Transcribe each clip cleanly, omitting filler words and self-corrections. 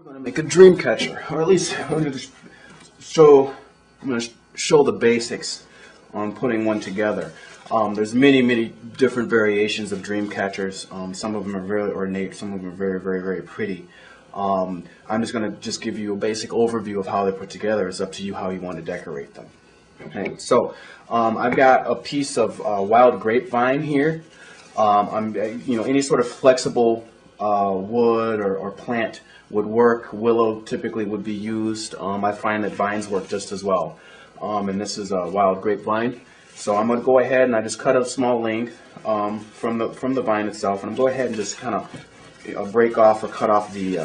We're going to make a Dreamcatcher, or at least I'm going to show the basics on putting one together. There's many different variations of Dreamcatchers. Some of them are very ornate, some of them are very pretty. I'm just going to give you a basic overview of how they're put together. It's up to you how you want to decorate them. Okay, so I've got a piece of wild grapevine here. Any sort of flexible wood or plant would work. Willow typically would be used. I find that vines work just as well. And this is a wild grapevine. So I'm going to go ahead and I just cut a small length from the vine itself, and I'm going to go ahead and just kind of break off or cut off the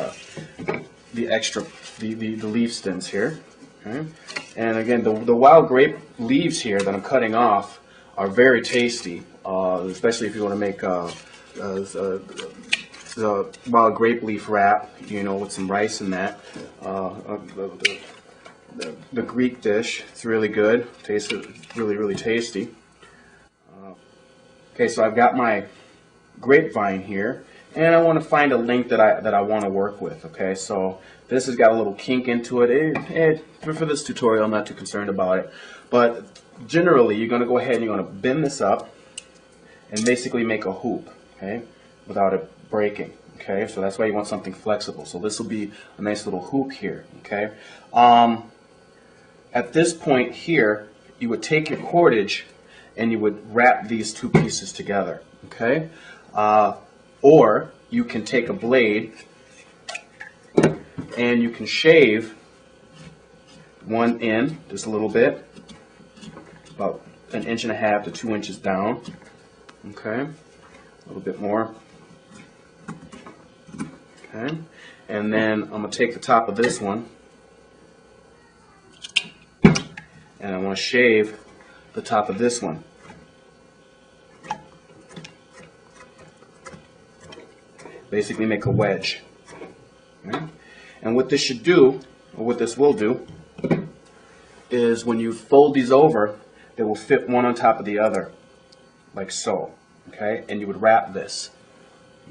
leaf stems here. Okay. And again, the wild grape leaves here that I'm cutting off are very tasty, especially if you want to make the wild grape leaf wrap, with some rice in that. The Greek dish, it's really good. Tastes really tasty. Okay, so I've got my grapevine here, and I want to find a length that I want to work with. Okay, so this has got a little kink into it. For this tutorial, I'm not too concerned about it. But generally, you're going to go ahead and you're going to bend this up and basically make a hoop, okay, without it breaking. Okay, so that's why you want something flexible. So this will be a nice little hoop here. Okay. At this point here, you would take your cordage and you would wrap these two pieces together. Okay. Or you can take a blade and you can shave one end just a little bit, about 1.5 to 2 inches down. Okay, a little bit more. Okay, and then I'm going to take the top of this one and I want to shave the top of this one. Basically make a wedge. Okay? And what this should do, or what this will do, is when you fold these over, they will fit one on top of the other, like so. Okay, and you would wrap this.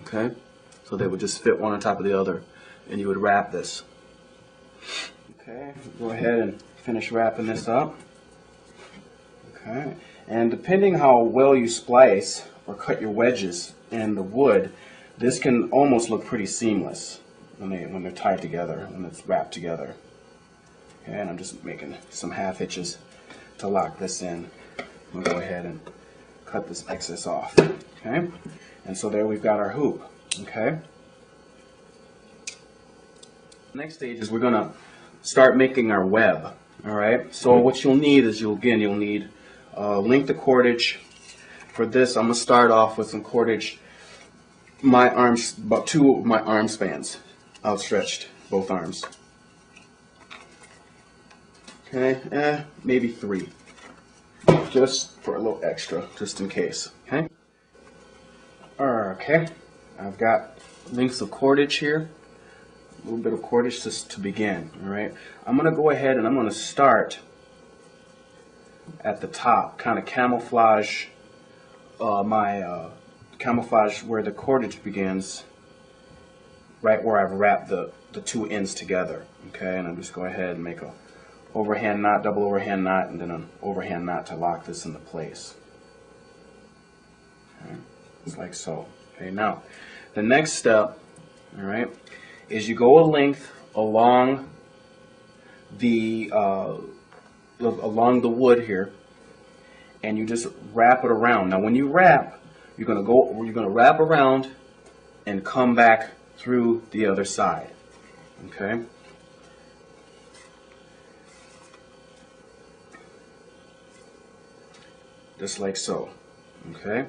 Okay, so they would just fit one on top of the other, and you would wrap this. Okay, go ahead and finish wrapping this up. Okay, and depending how well you splice or cut your wedges in the wood, this can almost look pretty seamless when they're tied together, when it's wrapped together. Okay, and I'm just making some half hitches to lock this in. We'll go ahead and cut this excess off. Okay, and so there we've got our hoop. Okay. Next stage is we're going to start making our web. All right. So what you'll need is you'll need length of cordage. For this, I'm going to start off with some cordage. My arms, about 2 of my arm spans, outstretched, both arms. Okay, maybe 3, just for a little extra, just in case. Okay. Okay, I've got lengths of cordage here. A little bit of cordage just to begin. All right, I'm going to go ahead and I'm going to start at the top, kind of camouflage camouflage where the cordage begins, right where I've wrapped the 2 ends together. Okay, and I'm just go ahead and make a overhand knot, double overhand knot, and then an overhand knot to lock this into place. Okay, just like so. Okay, now the next step, all right, is you go a length along the wood here, and you just wrap it around. Now when you wrap, you're going to wrap around and come back through the other side. Okay? Just like so. Okay?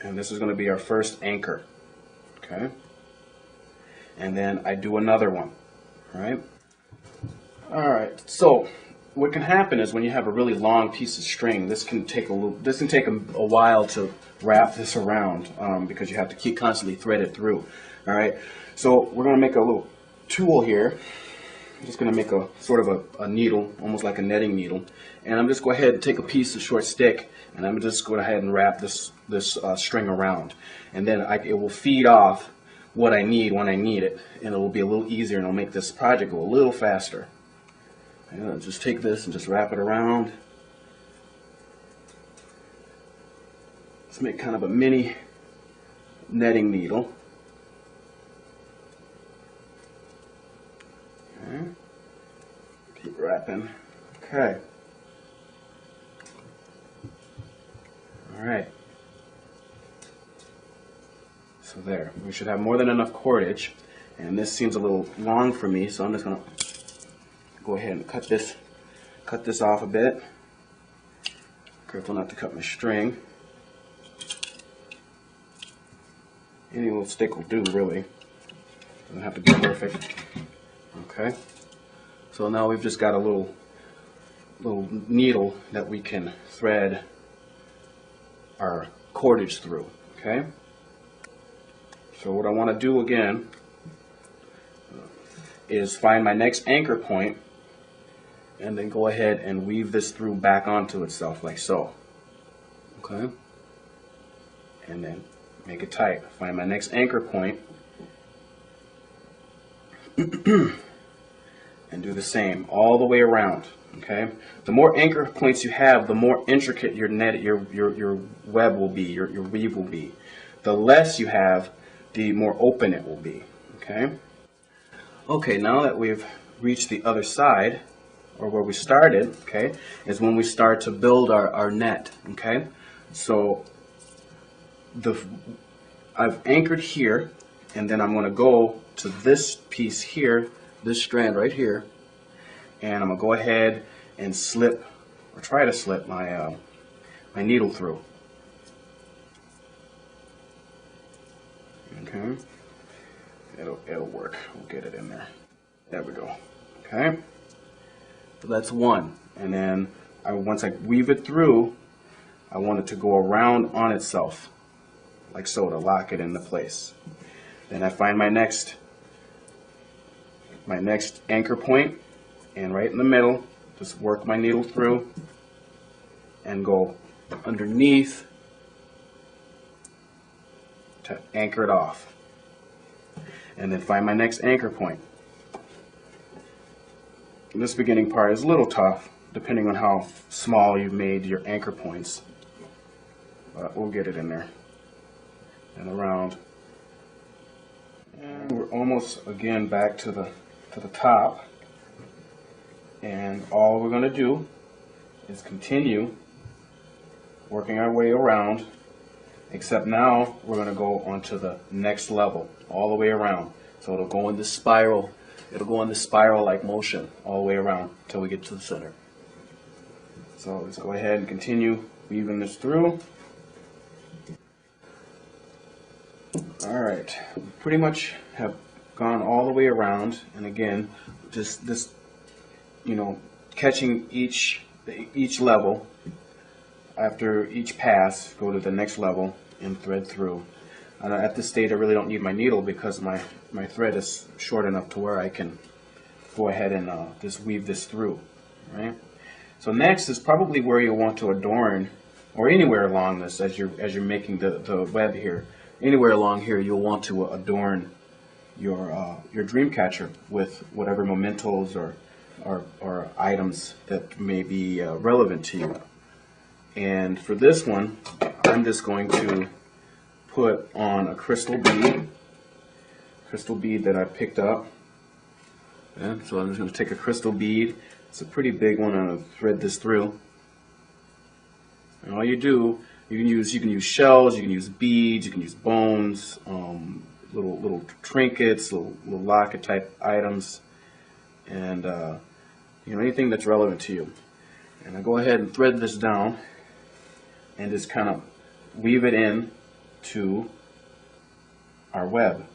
And this is going to be our first anchor. Okay? And then I do another one. Alright? Alright, so what can happen is when you have a really long piece of string, this can take a while to wrap this around because you have to keep constantly thread it through. All right, so we're going to make a little tool here. I'm just going to make a sort of a needle, almost like a netting needle, and I'm just go ahead and take a piece of short stick, and I'm just go ahead and wrap this string around, and then it will feed off what I need when I need it, and it will be a little easier, and it'll make this project go a little faster. And I'll just take this and just wrap it around. Let's make kind of a mini netting needle. Okay. Keep wrapping. Okay. All right. So there, we should have more than enough cordage, and this seems a little long for me, so I'm just gonna go ahead and cut this off a bit. Careful not to cut my string. Any little stick will do, really. Doesn't have to be perfect. Okay. So now we've just got a little needle that we can thread our cordage through. Okay. So what I want to do again is find my next anchor point and then go ahead and weave this through back onto itself like so. Okay. And then make it tight. Find my next anchor point and do the same all the way around. Okay. The more anchor points you have, the more intricate your net, your web will be, your weave will be. The less you have, the more open it will be. Okay. Okay. Now that we've reached the other side, or where we started, okay, is when we start to build our net. Okay. So I've anchored here, and then I'm going to go to this piece here, this strand right here, and I'm going to go ahead and slip, or try to slip my my needle through. Okay, it'll work. We'll get it in there. There we go. Okay, so that's one, and then once I weave it through, I want it to go around on itself, like so, to lock it into place. Then I find my next anchor point, and right in the middle, just work my needle through and go underneath to anchor it off. And then find my next anchor point. This beginning part is a little tough, depending on how small you've made your anchor points, but we'll get it in there and around. And we're almost again back to the top, and all we're going to do is continue working our way around, except now we're going to go onto the next level all the way around. So it'll go in this spiral, like motion all the way around until we get to the center. So let's go ahead and continue weaving this through. Alright, pretty much have gone all the way around, and again, just this, catching each level. After each pass, go to the next level and thread through. At this stage, I really don't need my needle because my thread is short enough to where I can go ahead and just weave this through. Right. So next is probably where you want to adorn, or anywhere along this as you're making the web here. Anywhere along here, you'll want to adorn your Dreamcatcher with whatever mementos or items that may be relevant to you. And for this one, I'm just going to put on a crystal bead that I picked up. And so I'm just going to take a crystal bead. It's a pretty big one. I'm going to thread this through. And all you do, you can use shells, you can use beads, you can use bones, little trinkets, little locket type items, and anything that's relevant to you. And I go ahead and thread this down and just kind of weave it in to our web.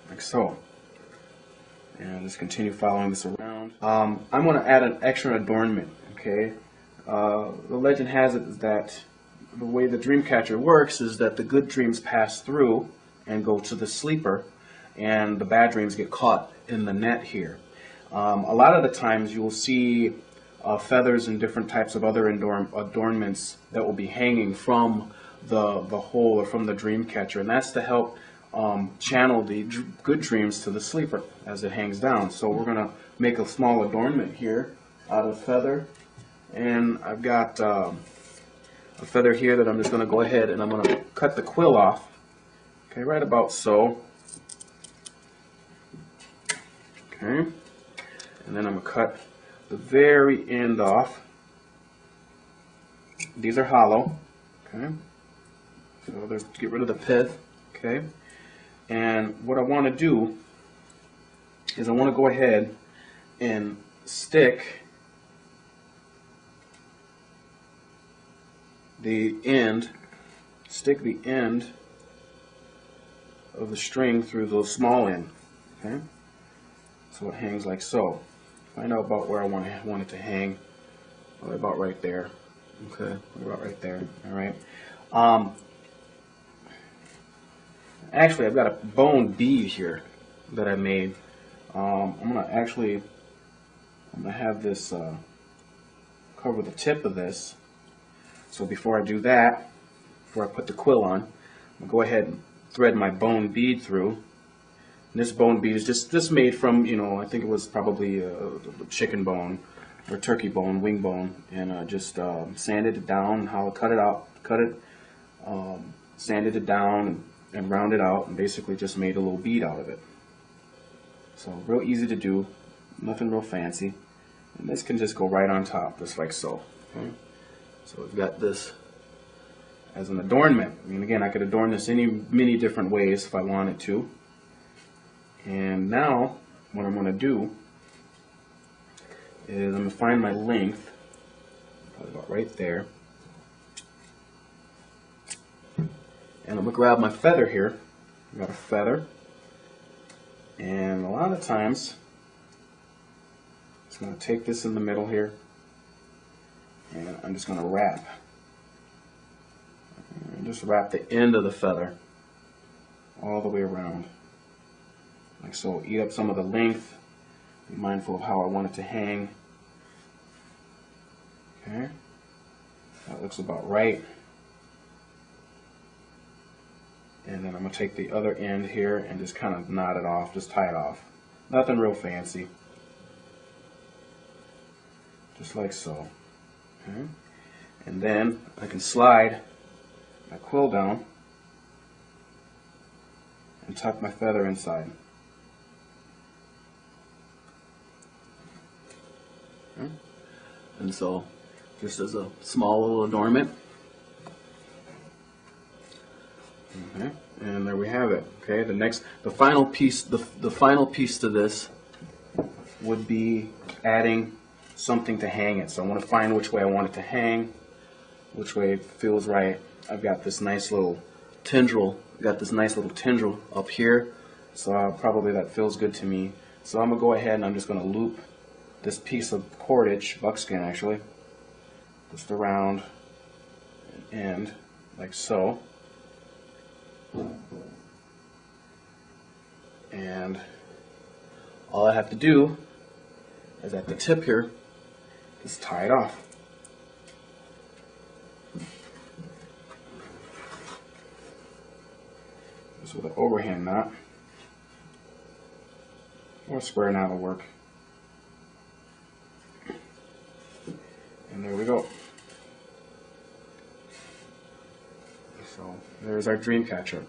Like so. And just continue following this around. I'm going to add an extra adornment, okay? The legend has it that the way the Dreamcatcher works is that the good dreams pass through and go to the sleeper, and the bad dreams get caught in the net here. A lot of the times you will see feathers and different types of other adornments that will be hanging from the hole or from the Dreamcatcher, and that's to help channel the good dreams to the sleeper as it hangs down. So we're going to make a small adornment here out of feather, and I've got a feather here that I'm just going to go ahead and I'm going to cut the quill off, okay, right about so. Okay, and then I'm going to cut the very end off. These are hollow, okay, so there's to get rid of the pith, okay. And what I want to do is I want to go ahead and stick the end of the string through the small end, okay. So it hangs like so. Find out about where I want it to hang. Probably about right there. Okay, about right there. All right. Actually, I've got a bone bead here that I made. I'm gonna have this cover the tip of this. So before I do that, before I put the quill on, I'm gonna go ahead and thread my bone bead through. And this bone bead is just made from, you know, I think it was probably a chicken bone or turkey bone, wing bone, and just sanded it down, how I cut it out, sanded it down and rounded out, and basically just made a little bead out of it. So real easy to do, nothing real fancy, and this can just go right on top, just like so. Okay? So we've got this as an adornment. I mean, again, I could adorn this many different ways if I wanted to. And now, what I'm going to do is I'm going to find my length, probably about right there, and I'm going to grab my feather here. I've got a feather, and a lot of times, I'm just going to take this in the middle here, and I'm just going to wrap. And just wrap the end of the feather all the way around. Like so, eat up some of the length. Be mindful of how I want it to hang. Okay, that looks about right. And then I'm going to take the other end here and just kind of knot it off, just tie it off. Nothing real fancy. Just like so. Okay. And then I can slide my quill down and tuck my feather inside. Okay. And so, just as a small little adornment. Okay. And there we have it. Okay. The final piece to this would be adding something to hang it. So I want to find which way I want it to hang, which way it feels right. I've got this nice little tendril. Up here, so probably that feels good to me. So I'm gonna go ahead and I'm just gonna loop this piece of cordage, buckskin actually, just around an end, like so. And all I have to do is at the tip here, just tie it off. Just with an overhand knot, or a square knot will work. And there we go. So there's our Dreamcatcher.